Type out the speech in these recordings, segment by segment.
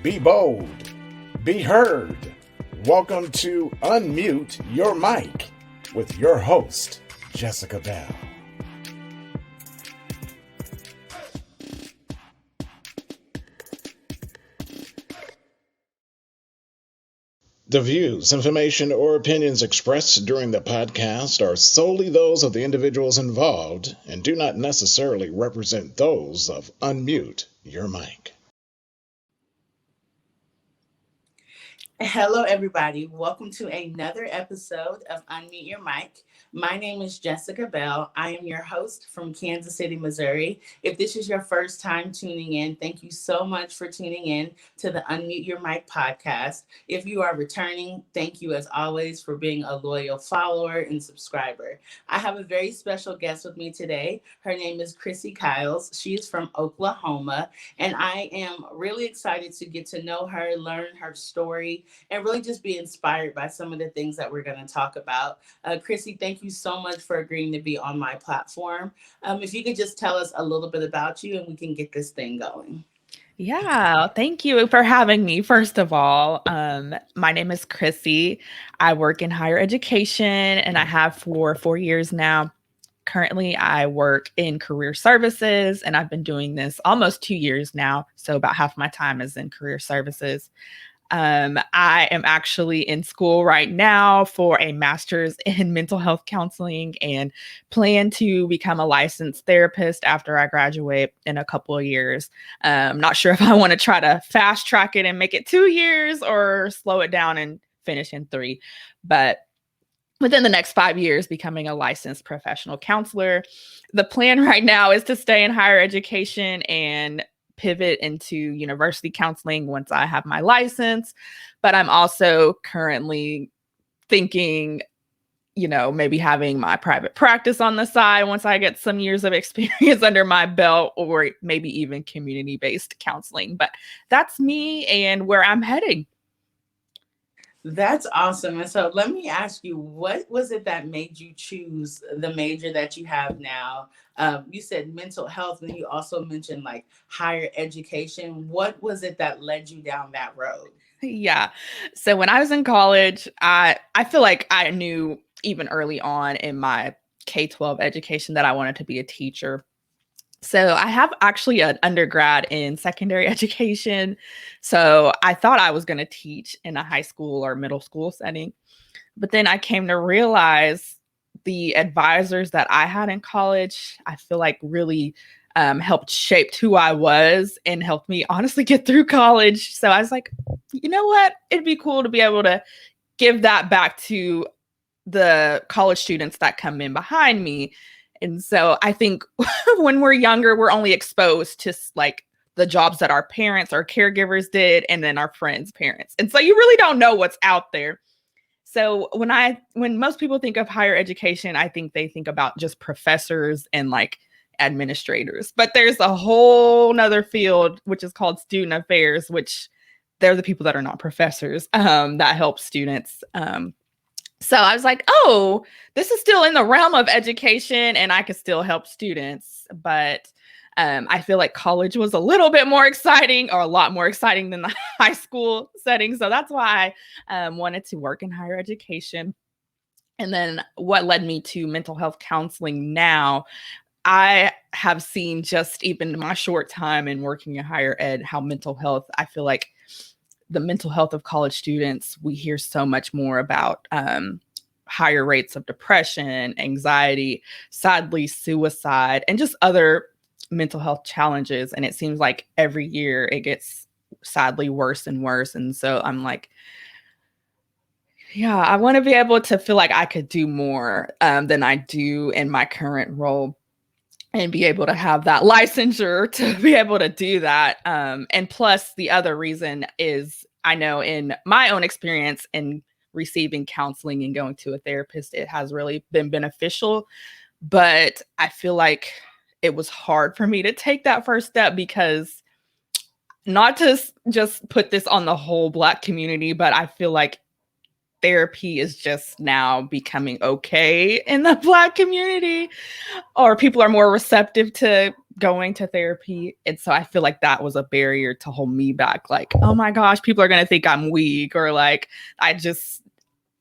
Be bold. Be heard. Welcome to Unmute Your Mic with your host, Jessica Bell. The views, information, or opinions expressed during the podcast are solely those of the individuals involved and do not necessarily represent those of Unmute Your Mic. Hello, everybody. Welcome to another episode of Unmute Your Mic. My name is Jessica Bell. I am your host from Kansas City, Missouri. If this is your first time tuning in, thank you so much for tuning in to the Unmute Your Mic podcast. If you are returning, thank you as always for being a loyal follower and subscriber. I have a very special guest with me today. Her name is Chrissy Kyles. She's from Oklahoma, and I am really excited to get to know her, learn her story, and really just be inspired by some of the things that we're going to talk about. Chrissy, thank you so much for agreeing to be on my platform. If you could just tell us a little bit about you and we can get this thing going. Yeah, thank you for having me. First of all, my name is Chrissy. I work in higher education and I have for 4 years now. Currently, I work in career services and I've been doing this almost 2 years now. So about half my time is in career services. I am actually in school right now for a master's in mental health counseling and plan to become a licensed therapist after I graduate in a couple of years. I'm not sure if I want to try to fast track it and make it 2 years or slow it down and finish in 3, but within the next 5 years, becoming a licensed professional counselor. The plan right now is to stay in higher education and pivot into university counseling once I have my license. But I'm also currently thinking, maybe having my private practice on the side once I get some years of experience under my belt, or maybe even community-based counseling. But that's me and where I'm heading. That's awesome. And so let me ask you, what was it that made you choose the major that you have now? You said mental health, and you also mentioned like higher education. What was it that led you down that road? Yeah. So when I was in college, I feel like I knew even early on in my K-12 education that I wanted to be a teacher. So I have actually an undergrad in secondary education. So I thought I was going to teach in a high school or middle school setting. But then I came to realize the advisors that I had in college, I feel like really helped shape who I was and helped me honestly get through college. So I was like, you know what? It'd be cool to be able to give that back to the college students that come in behind me. And so I think when we're younger, we're only exposed to like the jobs that our parents or caregivers did, and then our friends' parents. And so you really don't know what's out there. So when most people think of higher education, I think they think about just professors and like administrators. But there's a whole nother field, which is called student affairs, which they're the people that are not professors that help students. So I was like, oh, this is still in the realm of education and I could still help students. But I feel like college was a little bit more exciting, or a lot more exciting than the high school setting. So that's why I wanted to work in higher education. And then what led me to mental health counseling now, I have seen just even my short time in working in higher ed, how mental health, I feel like the mental health of college students, we hear so much more about higher rates of depression, anxiety, sadly, suicide, and just other mental health challenges. And it seems like every year it gets sadly worse and worse. And so I'm like, yeah, I want to be able to feel like I could do more than I do in my current role, and be able to have that licensure to be able to do that. And plus, the other reason is I know in my own experience in receiving counseling and going to a therapist, it has really been beneficial. But I feel like it was hard for me to take that first step, because not to just put this on the whole Black community, but I feel like therapy is just now becoming okay in the Black community, or people are more receptive to going to therapy. And so I feel like that was a barrier to hold me back. Like, oh my gosh, people are going to think I'm weak, or like, I'm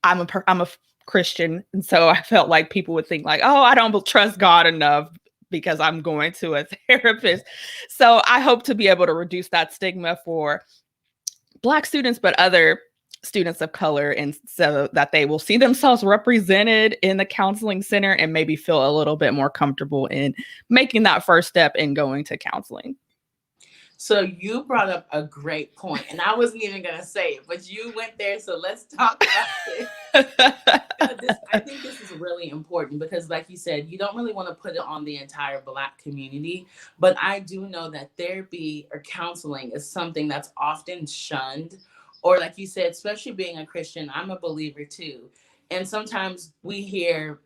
a Christian. And so I felt like people would think like, oh, I don't trust God enough because I'm going to a therapist. So I hope to be able to reduce that stigma for Black students, but other students of color, and so that they will see themselves represented in the counseling center and maybe feel a little bit more comfortable in making that first step in going to counseling. So you brought up a great point, and I wasn't even going to say it, but you went there. So let's talk about it. I think this is really important because, like you said, you don't really want to put it on the entire Black community. But I do know that therapy or counseling is something that's often shunned. Or like you said, especially being a Christian, I'm a believer too. And sometimes we hear,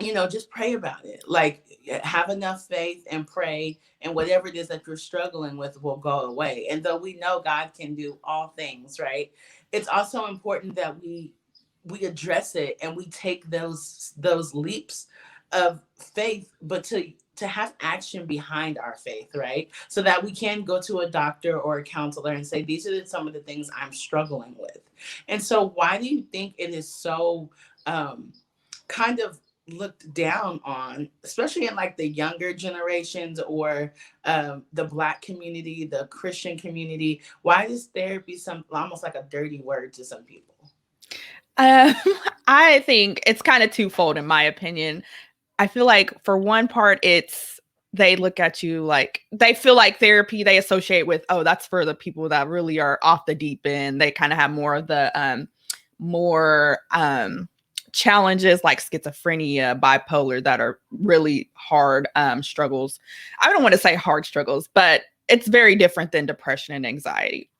just pray about it. Like, have enough faith and pray, and whatever it is that you're struggling with will go away. And though we know God can do all things, right? It's also important that we address it and we take those leaps of faith, but to have action behind our faith, right? So that we can go to a doctor or a counselor and say, these are some of the things I'm struggling with. And so why do you think it is so kind of looked down on, especially in like the younger generations or the Black community, the Christian community? Why is therapy almost like a dirty word to some people? I think it's kind of twofold in my opinion. I feel like for one part, they look at you like, they feel like therapy they associate with, oh, that's for the people that really are off the deep end. They kind of have more of the challenges like schizophrenia, bipolar, that are really hard struggles. I don't want to say hard struggles, but it's very different than depression and anxiety.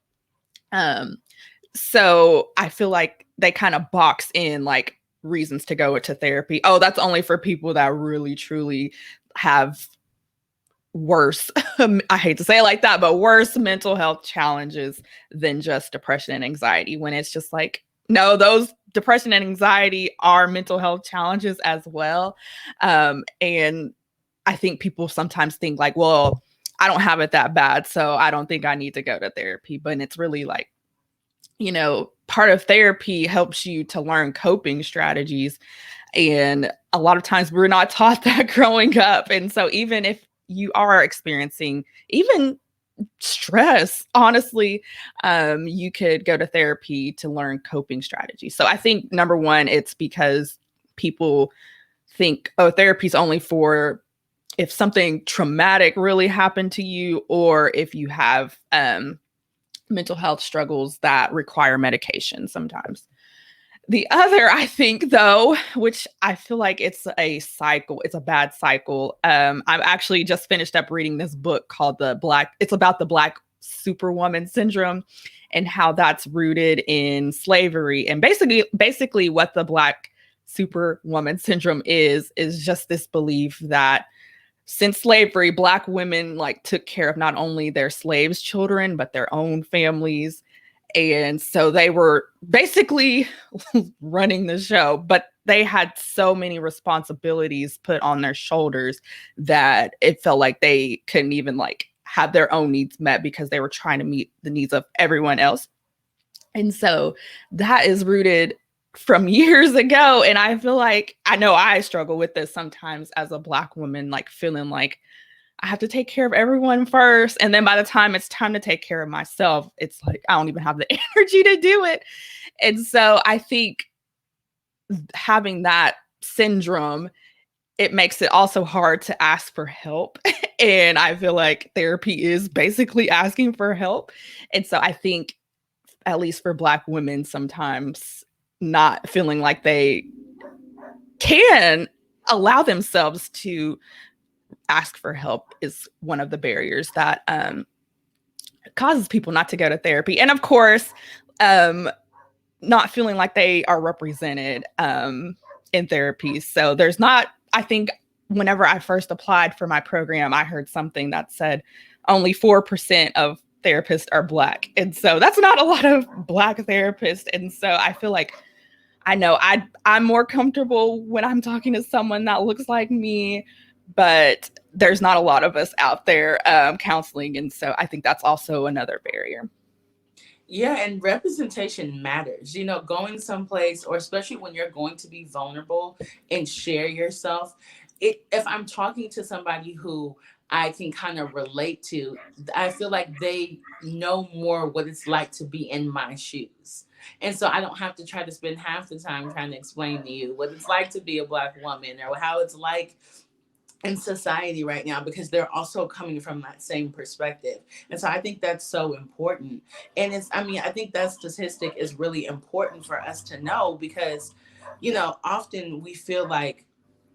So I feel like they kind of box in like reasons to go into therapy. Oh, that's only for people that really truly have worse, I hate to say it like that, but worse mental health challenges than just depression and anxiety, when it's just like, no, those depression and anxiety are mental health challenges as well. And I think people sometimes think like, well, I don't have it that bad, so I don't think I need to go to therapy. But it's really like, part of therapy helps you to learn coping strategies. And a lot of times we're not taught that growing up. And so even if you are experiencing even stress, honestly, you could go to therapy to learn coping strategies. So I think number one, it's because people think, oh, therapy's only for if something traumatic really happened to you, or if you have mental health struggles that require medication sometimes. The other, I think, though, which I feel like it's a cycle, it's a bad cycle. I've actually just finished up reading this book called it's about the Black Superwoman Syndrome and how that's rooted in slavery. And basically what the Black Superwoman Syndrome is just this belief that since slavery, Black women like took care of not only their slaves' children, but their own families. And so they were basically running the show, but they had so many responsibilities put on their shoulders that it felt like they couldn't even like have their own needs met because they were trying to meet the needs of everyone else. And so that is rooted from years ago. And I feel like, I know I struggle with this sometimes as a Black woman, like feeling like I have to take care of everyone first. And then by the time it's time to take care of myself, it's like, I don't even have the energy to do it. And so I think having that syndrome, it makes it also hard to ask for help. And I feel like therapy is basically asking for help. And so I think, at least for Black women, sometimes not feeling like they can allow themselves to ask for help is one of the barriers that causes people not to go to therapy. And of course, not feeling like they are represented in therapy. So there's not, I think whenever I first applied for my program, I heard something that said only 4% of therapists are Black. And so that's not a lot of Black therapists. And so I feel like, I know I'm more comfortable when I'm talking to someone that looks like me, but there's not a lot of us out there counseling. And so I think that's also another barrier. Yeah, and representation matters. You know, going someplace, or especially when you're going to be vulnerable and share yourself. If I'm talking to somebody who I can kind of relate to, I feel like they know more what it's like to be in my shoes. And so I don't have to try to spend half the time trying to explain to you what it's like to be a Black woman, or how it's like in society right now, because they're also coming from that same perspective. And so I think that's so important. And I think that statistic is really important for us to know, because, often we feel like,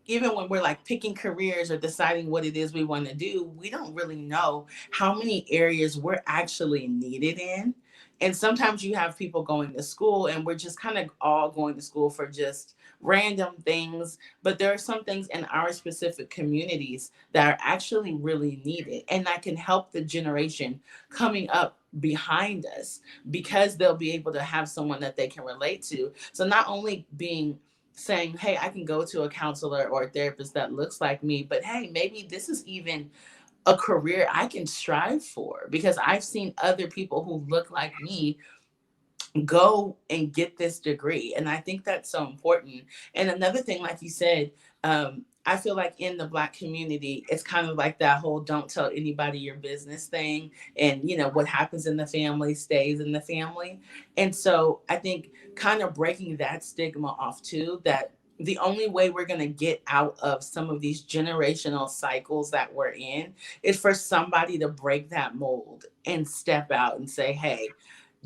even when we're like picking careers or deciding what it is we want to do, we don't really know how many areas we're actually needed in. And sometimes you have people going to school, and we're just kind of all going to school for just random things. But there are some things in our specific communities that are actually really needed, and that can help the generation coming up behind us, because they'll be able to have someone that they can relate to. So not only being saying, hey, I can go to a counselor or a therapist that looks like me, but hey, maybe this is even a career I can strive for, because I've seen other people who look like me go and get this degree. And I think that's so important. And another thing, like you said, I feel like in the Black community, it's kind of like that whole don't tell anybody your business thing. And, what happens in the family stays in the family. And so I think kind of breaking that stigma off too, that the only way we're going to get out of some of these generational cycles that we're in is for somebody to break that mold and step out and say, hey,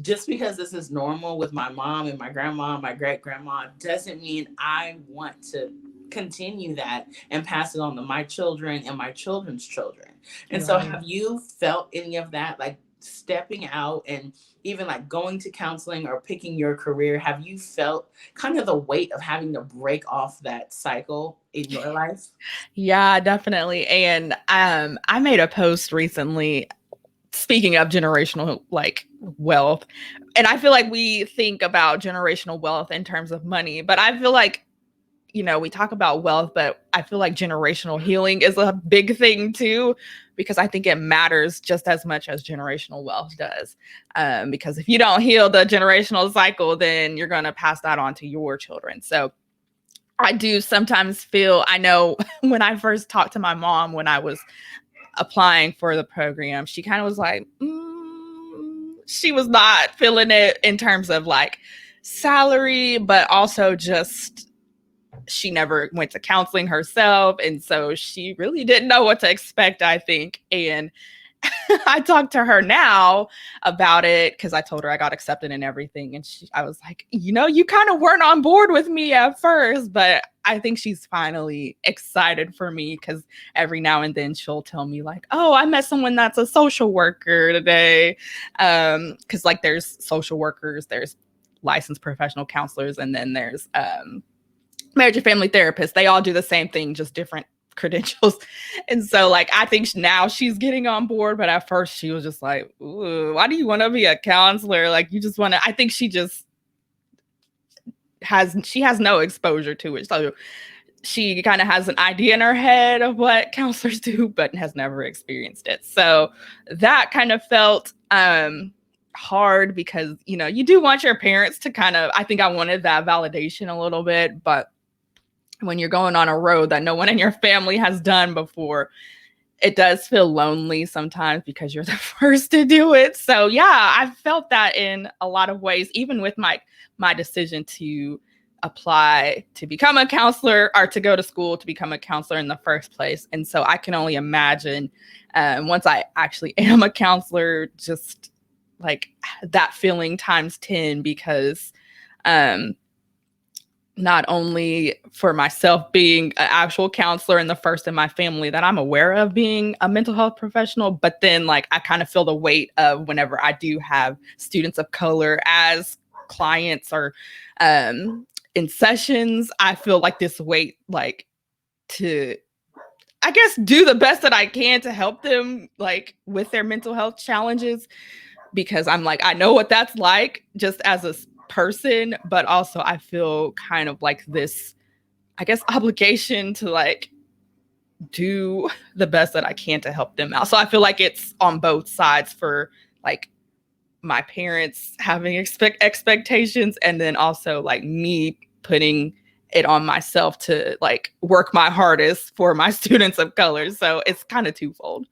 just because this is normal with my mom and my grandma and my great grandma doesn't mean I want to continue that and pass it on to my children and my children's children. And so have you felt any of that, like stepping out and even like going to counseling or picking your career? Have you felt kind of the weight of having to break off that cycle in your life? Yeah, definitely. And I made a post recently, speaking of generational like wealth, and I feel like we think about generational wealth in terms of money, but I feel like, we talk about wealth, but I feel like generational healing is a big thing too, because I think it matters just as much as generational wealth does. Because if you don't heal the generational cycle, then you're going to pass that on to your children. So I do sometimes feel, I know when I first talked to my mom when I was applying for the program, she kind of was like, she was not feeling it in terms of like salary, but also just she never went to counseling herself. And so she really didn't know what to expect, I think. And I talked to her now about it because I told her I got accepted and everything. And I was like, you kind of weren't on board with me at first, but I think she's finally excited for me, because every now and then she'll tell me like, oh, I met someone that's a social worker today. Because like there's social workers, there's licensed professional counselors, and then there's marriage and family therapists. They all do the same thing, just different credentials. And so like I think now she's getting on board, but at first she was just like, ooh, why do you want to be a counselor? Like you just want to, I think she has no exposure to it. So she kind of has an idea in her head of what counselors do, but has never experienced it. So that kind of felt hard, because you do want your parents to kind of, I think I wanted that validation a little bit, but when you're going on a road that no one in your family has done before, it does feel lonely sometimes because you're the first to do it. So yeah, I've felt that in a lot of ways, even with my decision to apply to become a counselor, or to go to school to become a counselor in the first place. And so I can only imagine once I actually am a counselor, just like that feeling times 10, because not only for myself being an actual counselor and the first in my family that I'm aware of being a mental health professional, but then like I kind of feel the weight of whenever I do have students of color as clients or in sessions, I feel like this weight, like to, I guess, do the best that I can to help them like with their mental health challenges, because I'm like, I know what that's like just as a person, but also I feel kind of like this, I guess, obligation to like do the best that I can to help them out. So I feel like it's on both sides for like my parents having expectations, and then also like me putting it on myself to like work my hardest for my students of color. So it's kind of twofold.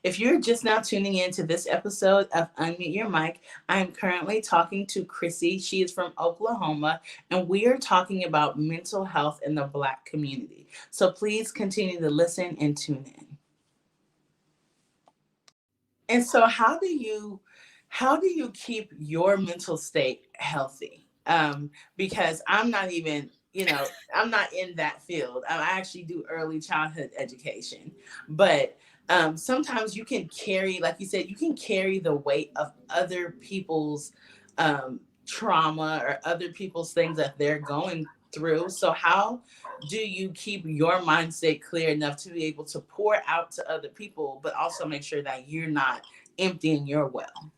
If you're just now tuning in to this episode of Unmute Your Mic, I am currently talking to Chrissy. She is from Oklahoma, and we are talking about mental health in the Black community. So please continue to listen and tune in. And so how do you keep your mental state healthy? Because I'm not even, I'm not in that field. I actually do early childhood education, but sometimes you can carry, like you said, you can carry the weight of other people's trauma or other people's things that they're going through. So how do you keep your mindset clear enough to be able to pour out to other people, but also make sure that you're not emptying your well?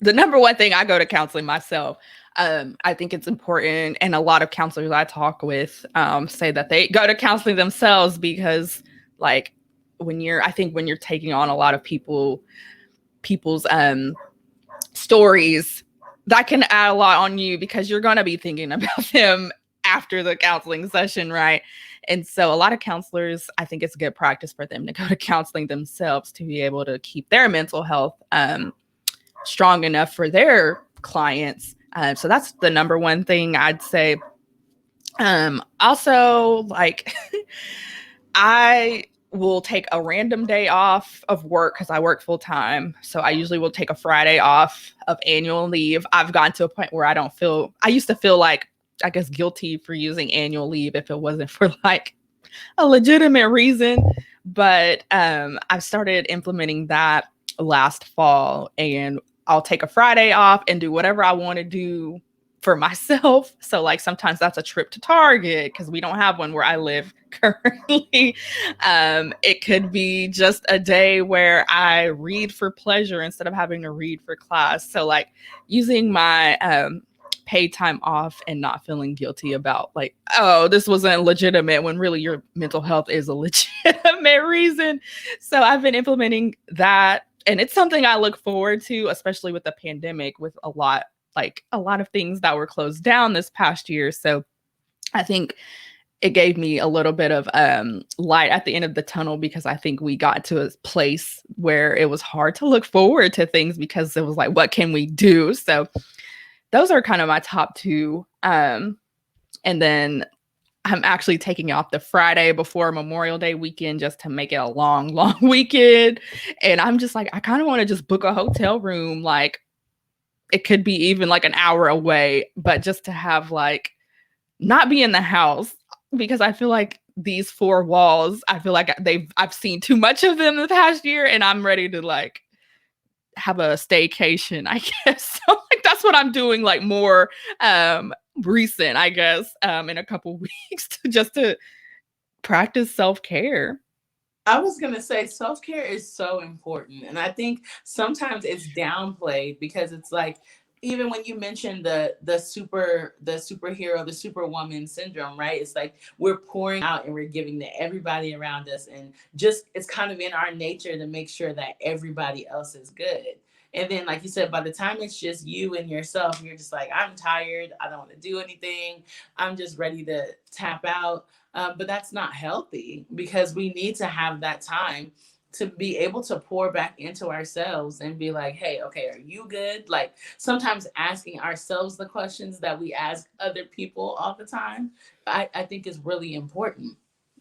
The number one thing, I go to counseling myself. I think it's important, and a lot of counselors I talk with say that they go to counseling themselves because, like, when you're taking on a lot of people's stories, that can add a lot on you because you're going to be thinking about them after the counseling session, right? And so a lot of counselors, I think it's good practice for them to go to counseling themselves to be able to keep their mental health strong enough for their clients. So that's the number one thing I'd say. Also, like, I will take a random day off of work because I work full time. So I usually will take a Friday off of annual leave. I've gotten to a point where I used to feel like, I guess, guilty for using annual leave if it wasn't for like a legitimate reason. But I've started implementing that last fall, and I'll take a Friday off and do whatever I want to do for myself. So like sometimes that's a trip to Target because we don't have one where I live currently. It could be just a day where I read for pleasure instead of having to read for class. So like using my paid time off and not feeling guilty about like, oh, this wasn't legitimate, when really your mental health is a legitimate reason. So I've been implementing that. And it's something I look forward to, especially with the pandemic, with a lot of things that were closed down this past year. So I think it gave me a little bit of light at the end of the tunnel, because I think we got to a place where it was hard to look forward to things because it was like, what can we do? So those are kind of my top two. And then I'm actually taking off the Friday before Memorial Day weekend just to make it a long, long weekend. And I'm just like, I kind of want to just book a hotel room. Like, it could be even like an hour away, but just to have like not be in the house, because I feel like these four walls, I feel like I've seen too much of them the past year, and I'm ready to like have a staycation, I guess. So like that's what I'm doing, like more recent, I guess, in a couple weeks just to practice self-care. I was going to say self-care is so important. And I think sometimes it's downplayed because it's like, even when you mentioned the superhero, the superwoman syndrome, right? It's like we're pouring out and we're giving to everybody around us. And just, it's kind of in our nature to make sure that everybody else is good. And then, like you said, by the time it's just you and yourself, you're just like, I'm tired. I don't want to do anything. I'm just ready to tap out. But that's not healthy, because we need to have that time to be able to pour back into ourselves and be like, hey, okay, are you good? Like sometimes asking ourselves the questions that we ask other people all the time, I think is really important.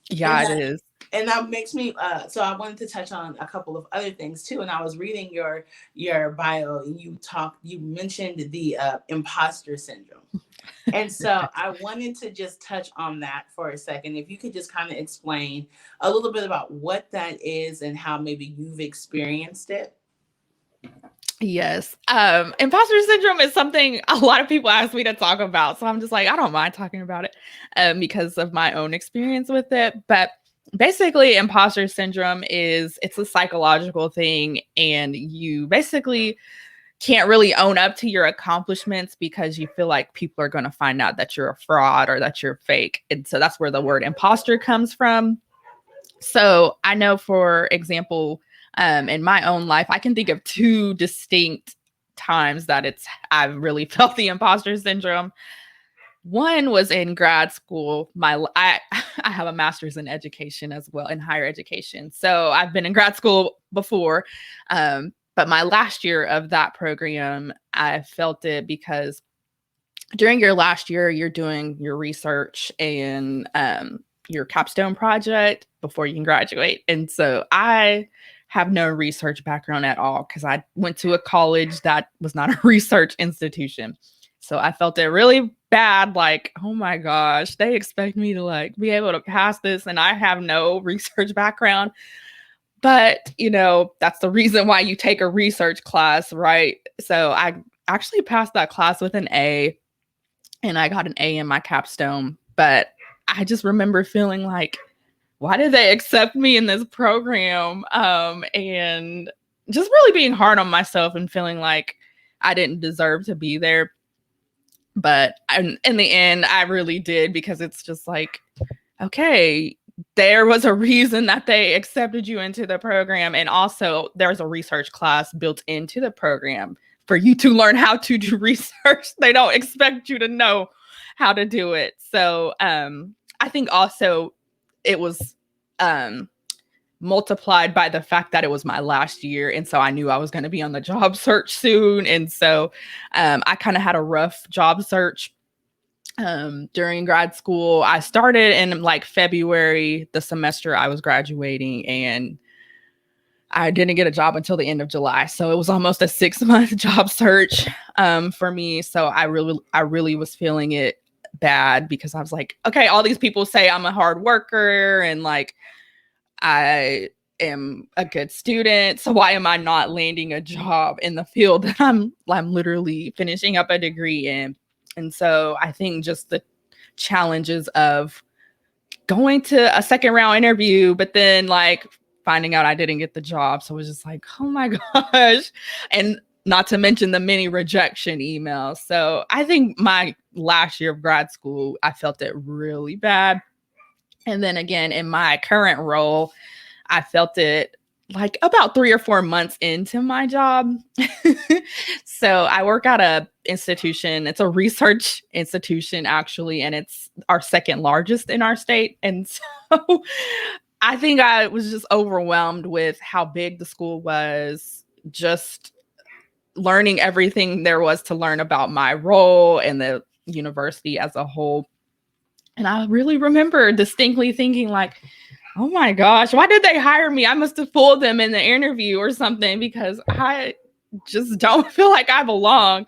Yeah, it is. And that makes me, so I wanted to touch on a couple of other things too. And I was reading your bio, and you mentioned the imposter syndrome. And so I wanted to just touch on that for a second. If you could just kind of explain a little bit about what that is and how maybe you've experienced it. Yes. Imposter syndrome is something a lot of people ask me to talk about. So I'm just like, I don't mind talking about it because of my own experience with it. But basically, imposter syndrome it's a psychological thing. And you basically, can't really own up to your accomplishments because you feel like people are going to find out that you're a fraud or that you're fake. And so that's where the word imposter comes from. So I know, for example, in my own life, I can think of two distinct times that I've really felt the imposter syndrome. One was in grad school. I have a master's in education as well, in higher education. So I've been in grad school before. But my last year of that program, I felt it because during your last year, you're doing your research and your capstone project before you can graduate. And so I have no research background at all because I went to a college that was not a research institution. So I felt it really bad, like, oh my gosh, they expect me to like be able to pass this and I have no research background. But, that's the reason why you take a research class, right? So I actually passed that class with an A, and I got an A in my capstone. But I just remember feeling like, why did they accept me in this program? And just really being hard on myself and feeling like I didn't deserve to be there. But in the end, I really did, because it's just like, okay, there was a reason that they accepted you into the program. And also there's a research class built into the program for you to learn how to do research. They don't expect you to know how to do it. So I think also it was multiplied by the fact that it was my last year. And so I knew I was going to be on the job search soon. And so I kind of had a rough job search during grad school. I started in like February, the semester I was graduating, and I didn't get a job until the end of July. So it was almost a 6-month job search for me. So I really was feeling it bad, because I was like, okay, all these people say I'm a hard worker and like I am a good student. So why am I not landing a job in the field that I'm literally finishing up a degree in? And so I think just the challenges of going to a second round interview, but then like finding out I didn't get the job. So it was just like, oh my gosh. And not to mention the many rejection emails. So I think my last year of grad school, I felt it really bad. And then again, in my current role, I felt it like about 3 or 4 months into my job. So I work at a institution. It's a research institution, actually, and it's our second largest in our state. And so I think I was just overwhelmed with how big the school was, just learning everything there was to learn about my role and the university as a whole. And I really remember distinctly thinking like, oh my gosh, why did they hire me? I must have fooled them in the interview or something, because I just don't feel like I belong.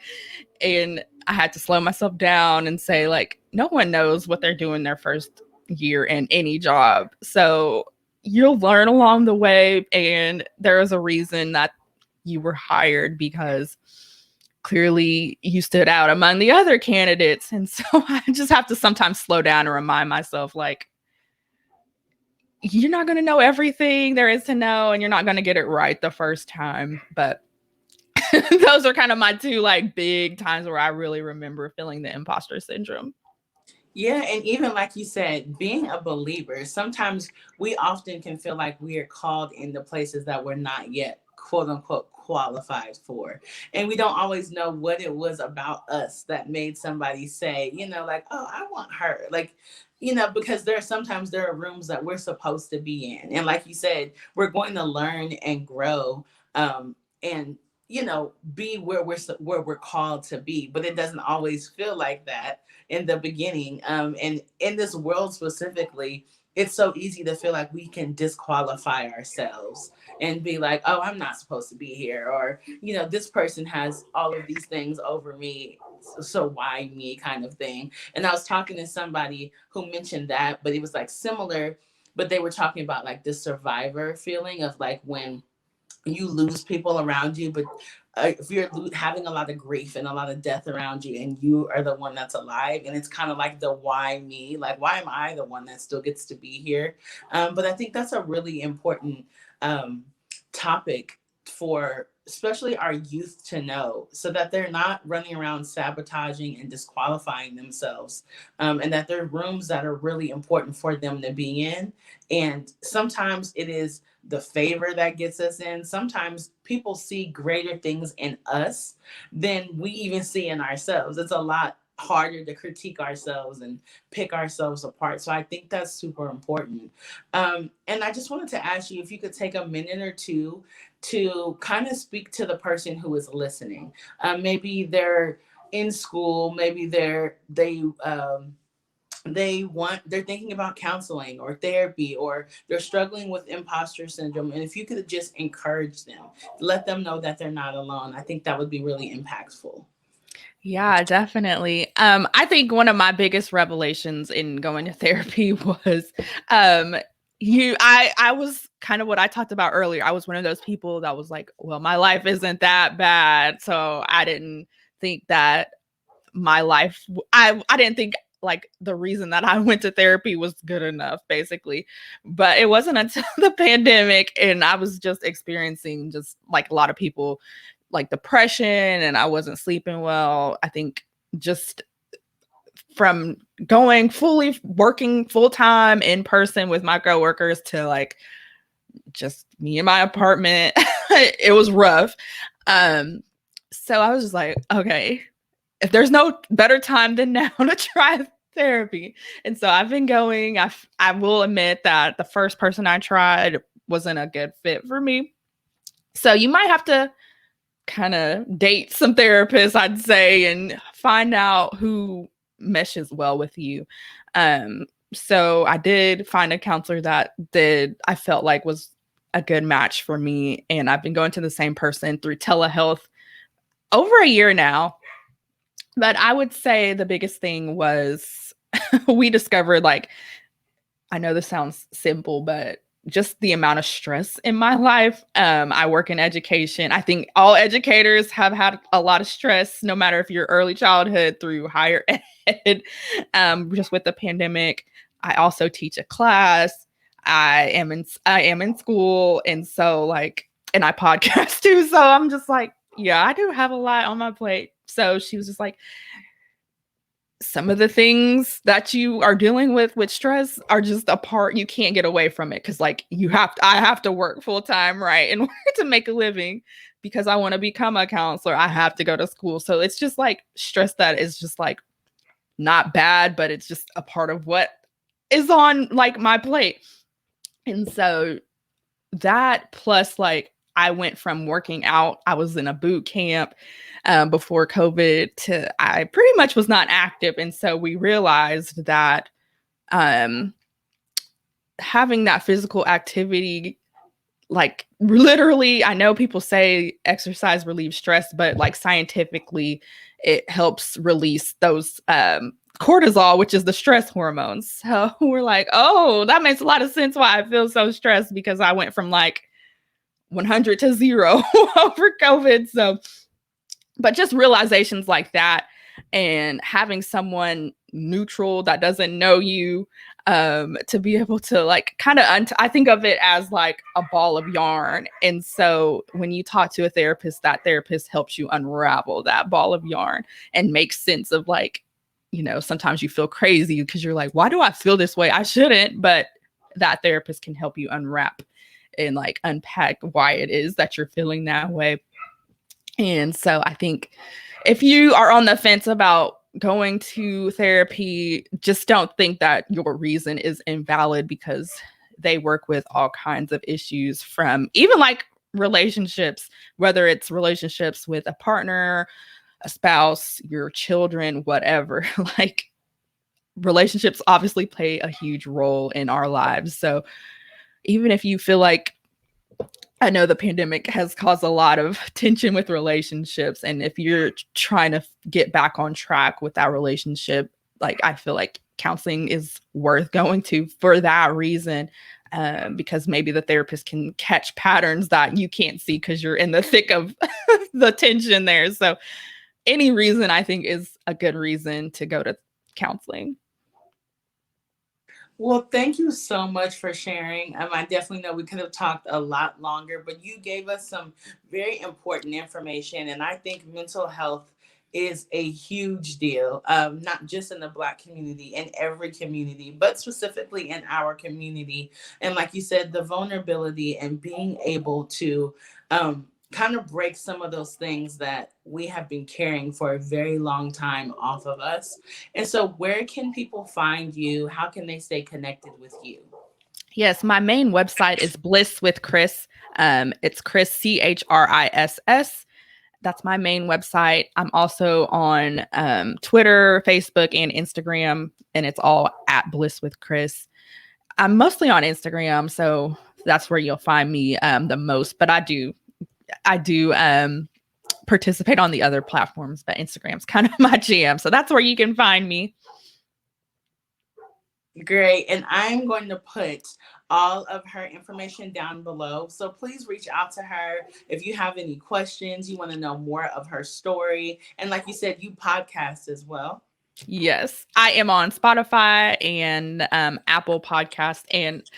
And I had to slow myself down and say, like, no one knows what they're doing their first year in any job. So you'll learn along the way. And there is a reason that you were hired, because clearly you stood out among the other candidates. And so I just have to sometimes slow down and remind myself, like, you're not going to know everything there is to know, and you're not going to get it right the first time. But those are kind of my two like big times where I really remember feeling the imposter syndrome. Yeah, and even like you said, being a believer, sometimes we often can feel like we are called into places that we're not yet quote unquote qualified for. And we don't always know what it was about us that made somebody say, like, oh, I want her. Like, because sometimes there are rooms that we're supposed to be in. And like you said, we're going to learn and grow. And be where we're called to be, but it doesn't always feel like that in the beginning. And in this world specifically, it's so easy to feel like we can disqualify ourselves and be like, oh, I'm not supposed to be here, or this person has all of these things over me, so why me, kind of thing. And I was talking to somebody who mentioned that, but it was like similar, but they were talking about like the survivor feeling of like when you lose people around you, but if you're having a lot of grief and a lot of death around you, and you are the one that's alive, and it's kind of like the why me, like why am I the one that still gets to be here? But I think that's a really important topic for especially our youth to know, so that they're not running around sabotaging and disqualifying themselves, and that there are rooms that are really important for them to be in. And sometimes it is the favor that gets us in. Sometimes people see greater things in us than we even see in ourselves. It's a lot harder to critique ourselves and pick ourselves apart. So I think that's super important. And I just wanted to ask you if you could take a minute or two to kind of speak to the person who is listening. Maybe they're in school, maybe they're thinking about counseling or therapy, or they're struggling with imposter syndrome. And if you could just encourage them, let them know that they're not alone, I think that would be really impactful. Yeah, definitely. I think one of my biggest revelations in going to therapy was I was kind of what I talked about earlier. I was one of those people that was like, well, my life isn't that bad. So I didn't think that my life I didn't think like the reason that I went to therapy was good enough, basically. But it wasn't until the pandemic and I was just experiencing, just like a lot of people, like depression, and I wasn't sleeping well. I think just from working full time in person with my coworkers to like just me in my apartment, it was rough. So I was just like, okay, if there's no better time than now to try therapy. And so I've been going. I will admit that the first person I tried wasn't a good fit for me. So you might have to kind of date some therapists, I'd say, and find out who meshes well with you. So I did find a counselor that I felt like was a good match for me. And I've been going to the same person through telehealth over a year now. But I would say the biggest thing was we discovered, like, I know this sounds simple, but just the amount of stress in my life. I work in education. I think all educators have had a lot of stress, no matter if you're early childhood through higher ed. Just with the pandemic, I also teach a class. I am in school, and so like, and I podcast too. So I'm just like, yeah, I do have a lot on my plate. So she was just like, some of the things that you are dealing with stress are just a part. You can't get away from it, because like I have to work full time, right, in order to make a living, because I want to become a counselor. I have to go to school. So it's just like stress that is just like not bad, but it's just a part of what is on like my plate. And so that, plus like I went from working out, I was in a boot camp before COVID, to I pretty much was not active. And so we realized that having that physical activity, like literally, I know people say exercise relieves stress, but like scientifically, it helps release those cortisol, which is the stress hormones. So we're like, oh, that makes a lot of sense why I feel so stressed, because I went from like 100 to 0 over COVID. So, but just realizations like that, and having someone neutral that doesn't know you, to be able to like kind of, I think of it as like a ball of yarn. And so when you talk to a therapist, that therapist helps you unravel that ball of yarn and make sense of like, sometimes you feel crazy because you're like, why do I feel this way? I shouldn't. But that therapist can help you unwrap and like unpack why it is that you're feeling that way. And so I think if you are on the fence about going to therapy, just don't think that your reason is invalid, because they work with all kinds of issues, from even like relationships, whether it's relationships with a partner, a spouse, your children, whatever. Like, relationships obviously play a huge role in our lives. So even if you feel like, I know the pandemic has caused a lot of tension with relationships, and if you're trying to get back on track with that relationship, like, I feel like counseling is worth going to for that reason, because maybe the therapist can catch patterns that you can't see because you're in the thick of the tension there. So any reason, I think, is a good reason to go to counseling. Well, thank you so much for sharing. I definitely know we could have talked a lot longer, but you gave us some very important information. And I think mental health is a huge deal, not just in the Black community, in every community, but specifically in our community. And like you said, the vulnerability and being able to kind of break some of those things that we have been carrying for a very long time off of us. And so, where can people find you? How can they stay connected with you? Yes, my main website is Bliss with Chris. It's Chris, CHRISS. That's my main website. I'm also on Twitter, Facebook, and Instagram, and it's all at Bliss with Chris. I'm mostly on Instagram, so that's where you'll find me the most. But I do participate on the other platforms, but Instagram's kind of my jam. So that's where you can find me. Great. And I'm going to put all of her information down below. So please reach out to her if you have any questions, you want to know more of her story. And like you said, you podcast as well. Yes, I am on Spotify and Apple Podcast. And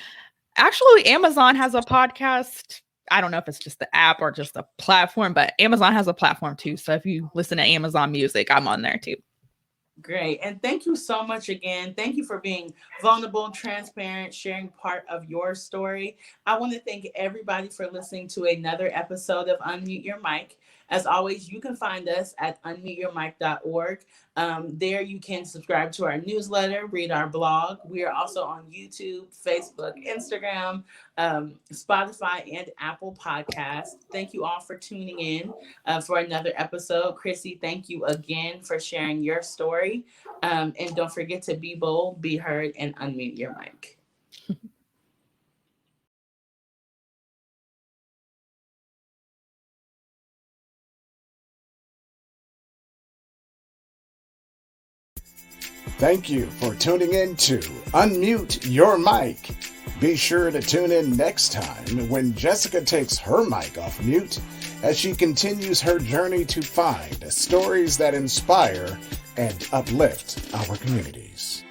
actually, Amazon has a podcast. I don't know if it's just the app or just a platform, but Amazon has a platform too. So if you listen to Amazon Music, I'm on there too. Great. And thank you so much again. Thank you for being vulnerable, transparent, sharing part of your story. I want to thank everybody for listening to another episode of Unmute Your Mic. As always, you can find us at unmuteyourmic.org. There you can subscribe to our newsletter, read our blog. We are also on YouTube, Facebook, Instagram, Spotify, and Apple Podcasts. Thank you all for tuning in for another episode. Chrissy, thank you again for sharing your story. And don't forget to be bold, be heard, and unmute your mic. Thank you for tuning in to Unmute Your Mic. Be sure to tune in next time when Jessica takes her mic off mute as she continues her journey to find stories that inspire and uplift our communities.